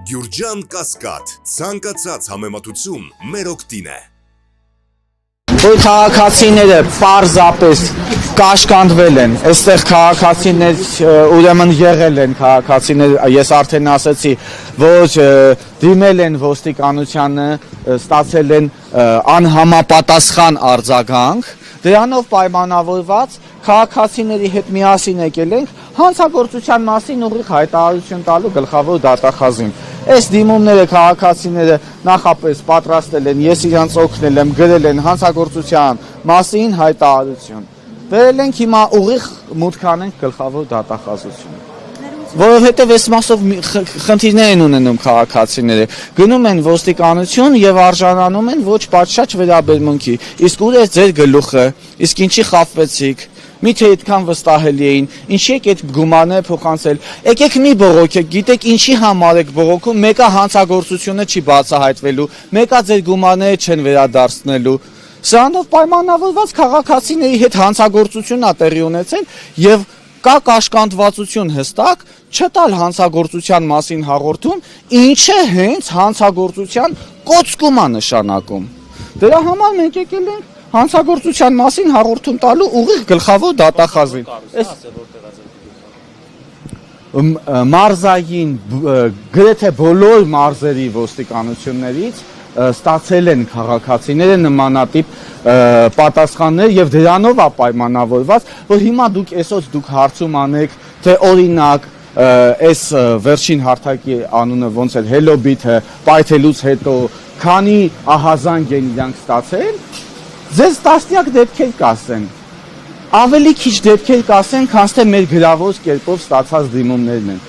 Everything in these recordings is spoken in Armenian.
Գյուրջան Կասկադ, ցանկացած համեմատություն մեր օգտին է։ Որ քաղաքացիները պարզապես կաշկանդվել են, այստեղ քաղաքացիներ ուրեմն եղել են քաղաքացիներ, ես արդեն ասացի, որ դիմել են ոստիկանությանը, ստացել են անհամապատասխան արձագանք, դրանով պայմանավորված քաղաքացիների հետ միասին եկել ենք հանցագործության մասին ուղիղ հայտարարություն տալու գլխավոր դատախազին։ Այս դիմումները քաղաքացիները նախապես պատրաստել են, ես իրանց օգնել եմ, գրել են հանցագործության մասին հայտարարություն։ Վերել ենք հիմա ուղիղ մուտք անենք գլխավոր դատախազություն։ Որովհետև այս մասով խնդիրներ են ունենում քաղաքացիները, գնում են ոստիկանություն եւ արժանանում են ոչ պատշաճ վերաբերմունքի։ Իսկ ուր է ձեր գլուխը, իսկ ինչի խաբվեցիք։ Միթե այդքան վստահելի էին, ինչի եք այդ գումարները փոխանցել։ Եկեք մի բողոքեք, գիտեք ինչի համար եք բողոքում, մեկը հանցագործությունը չի բացահայտվելու, մեկը ձեր գումարները չեն վերադարձնելու։ Սրանով պայմանավորված քաղաքացիների հետ հանցագործությունն է տեղի ունեցել եւ կա կաշկանդվածություն հստակ չտալ հանցագործության մասին հաղորդում, ինչը հենց հանցագործության կոծկում է նշանակում։ Դրա համար մենք եկել ենք հանցագործության մասին հաղորդում տալու ուղիղ գլխավոր դատախազին։ Մարզային գրեթե բոլոր մարզերի ոստիկանություններից ստացել են քաղաքացիները նմանատիպ պատասխաններ եւ դրանով է պայմանավորված, որ հիմա դուք հարցում անեք, թե օրինակ այս վերջին հարթակի անունը ոնց է Hello-Bit-ը պայթելուց հետո քանի ահազանգ են իրանք ստացել, ձեզ տասնյակ դեպքեր կասեն, ավելի քիչ դեպքեր կասեն, քան թե մեր գրավոր կերպով ստացած դիմումներն են։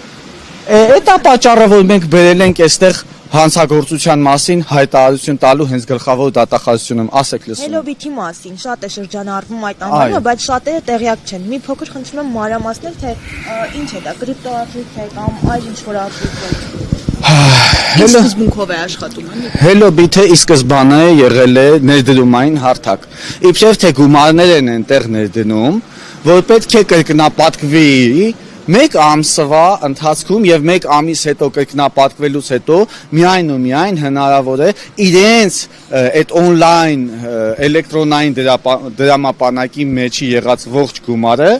Այդ է պատճառը, որ մենք բերել ենք այստեղ հանցագործության մասին հայտարարություն տալու հենց գլխավոր դատախազությունում, ասեք լսում։ Hello-Bit-ի մասին շատ է շրջանառվում այդ անվանը, բայց շատերը տեղյակ չեն։ Մի փոքր խնդրում եմ մանրամասնել, թե ինչ է դա, կրիպտոարժույթ է կամ այլ ինչ-որ արժույթ է։ Ինչ սկզբունքով է աշխատում, էլի։ Hello-Bit-ը ի սկզբանե եղել է ներդրումային հարթակ։ Իբրև թե գումարներ են այնտեղ ներդնում, որ պետք է կրկնապատկվի մեկ ամսվա ընթացքում եւ մեկ ամիս հետո կրկնապատկվելուց հետո միայն ու միայն հնարավոր է իրենց այդ on-line էլեկտրոնային դրամապանակի մեջի եղած ողջ գումարը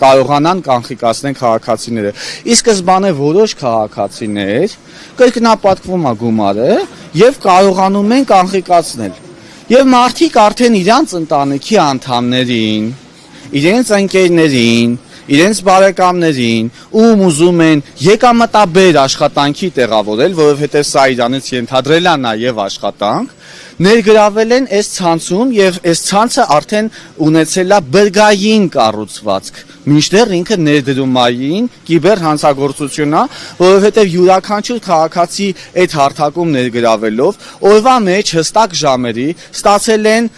կարողանան կանխիկացնել քաղաքացիները։ Ի սկզբանե որոշ քաղաքացիներ կրկնապատկվում է գումարը եւ կարողանում են կանխիկացնել։ Եվ մարդիկ արդեն իրանց ընտանիքի անդամներին, իրենց ընկերներին, իրենց բարեկամներին, ում ուզում են եկամտաբեր աշխատանքի տեղավորել, որովհետև սա իրանից ենթադրել է նաև աշխատանք, ներգրավել են այս ցանցում եւ այս ցանցը արդեն ունեցել է բրգային կառուցվածք, մինչդեռ ինքը ներդրումային կիբեր հանցագործություն է, որովհետև յուրաքանչյուր քաղաքացի այդ հարթակում ներգրավելով օրվա մեջ հստակ ժամերի ստացել են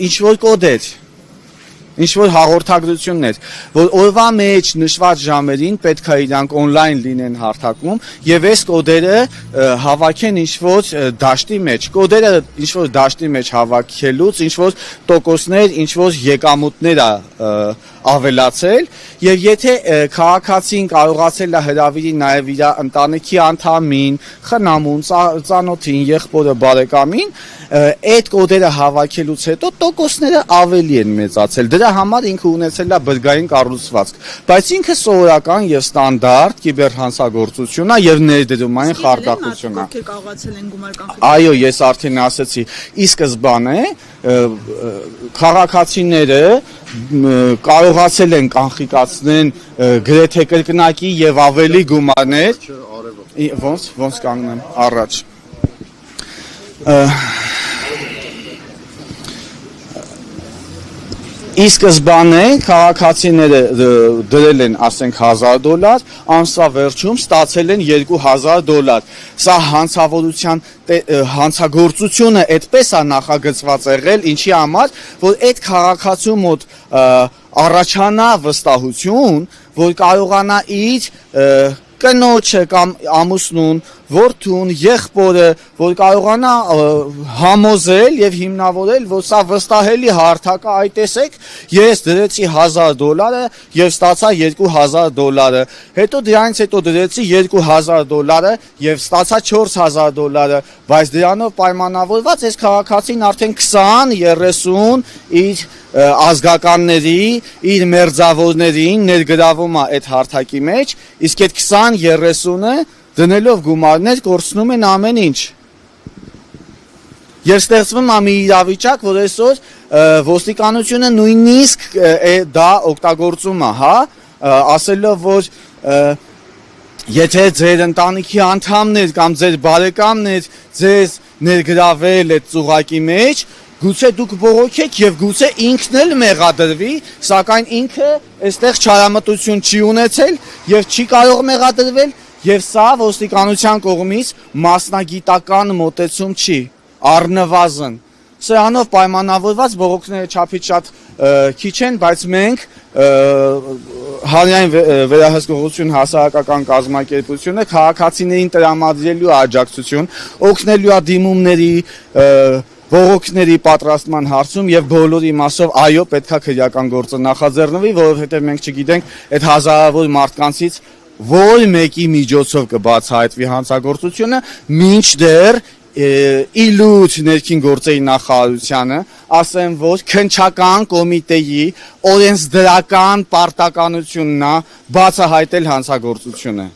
ինչ-որ կոդեր, ինչ-որ հաղորդագրություններ, որ օրվա մեջ նշված ժամերին պետք է իրանք on-line լինեն հարթակում եւ այս կոդերը հավաքեն ինչ-որ դաշտի մեջ։ Կոդերը ինչ-որ դաշտի մեջ հավաքելուց ինչ-որ տոկոսներ, ինչ-որ եկամուտներ ավելացել եւ եթե քաղաքացին կարողացել է հրավիրի նաեւ իր ընտանիքի անդամին, խնամուն, ծանոթին, եղբորը, բարեկամին, այդ կոդերը հավաքելուց հետո տոկոսները ավելի են մեծացել։ Դրա համար ինքը ունեցել է բրգային կառուցվածք, բայց ինքը սովորական եւ ստանդարտ կիբերհանցագործություն է եւ ներդրումային խարդախություն է։ Ովքեր կարողացել են գումար կանխիկացնել։ Այո, ես արդեն ասացի, ի սկզբանե քաղաքացիները կարողացել են կանխիկացնել գրեթե կրկնակի եւ ավելի գումարներ։ Ոնց կանգնեմ առաջ։ Ի սկզբանե քաղաքացիները դրել են, ասենք, $1000, ամսվա վերջում ստացել են $2000։ Սա հանցագործությունը այդպես է նախագծված եղել, ինչի համար, որ այդ քաղաքացու մոտ առաջանա վստահություն, որ կարողանա իր կնոջը կամ ամուսնուն, որդուն, եղբորը, որ կարողանա համոզել եւ հիմնավորել, որ սա վստահելի հարթակ է, այ տեսեք, ես դրեցի $1000 եւ ստացա $2000, հետո դրանից հետո դրեցի $2000 եւ ստացա $4000, բայց դրանով պայմանավորված այս քաղաքացին արդեն 20-30 իր ազգականների, իր մերձավորներին ներգրավում է այդ հարթակի մեջ, իսկ այդ 20-30-ը դնելով գումարներ կորցնում են ամեն ինչ։ Եվ ստեղծվում է մի իրավիճակ, որ այսօր ոստիկանությունը նույնիսկ դա օգտագործում է, հա, ասելով, որ եթե ձեր ընտանիքի անդամներ կամ ձեր բարեկամներ ձեզ ներգրավել այդ ծուղակի մեջ, գուցե դուք բողոքեք եւ գուցե ինքն էլ մեղադրվի, սակայն ինքը այստեղ չարամտություն չի ունեցել եւ չի կարող մեղադրվել եւ սա ոստիկանության կողմից մասնագիտական մոտեցում չի, առնվազն։ Սրանով պայմանավորված բողոքները չափից շատ քիչ են, բայց մենք հանրային վերահսկողություն հասարակական կազմակերպությունը քաղաքացիներին տրամադրելու աջակցություն, օգնելու դիմումների բողոքների պատրաստման հարցում եւ բոլորի մասով այո պետքա քրեական գործը նախաձեռնվի, որովհետեւ մենք չգիտենք այդ հազարավոր մարդկանցից որ մեկի միջոցով կբացահայտվի հանցագործությունը, մինչդեռ իլուց ներքին գործերի նախարարությանը ասեմ, որ քննչական կոմիտեի օրենսդրական պարտականությունն է բացահայտել հանցագործությունը։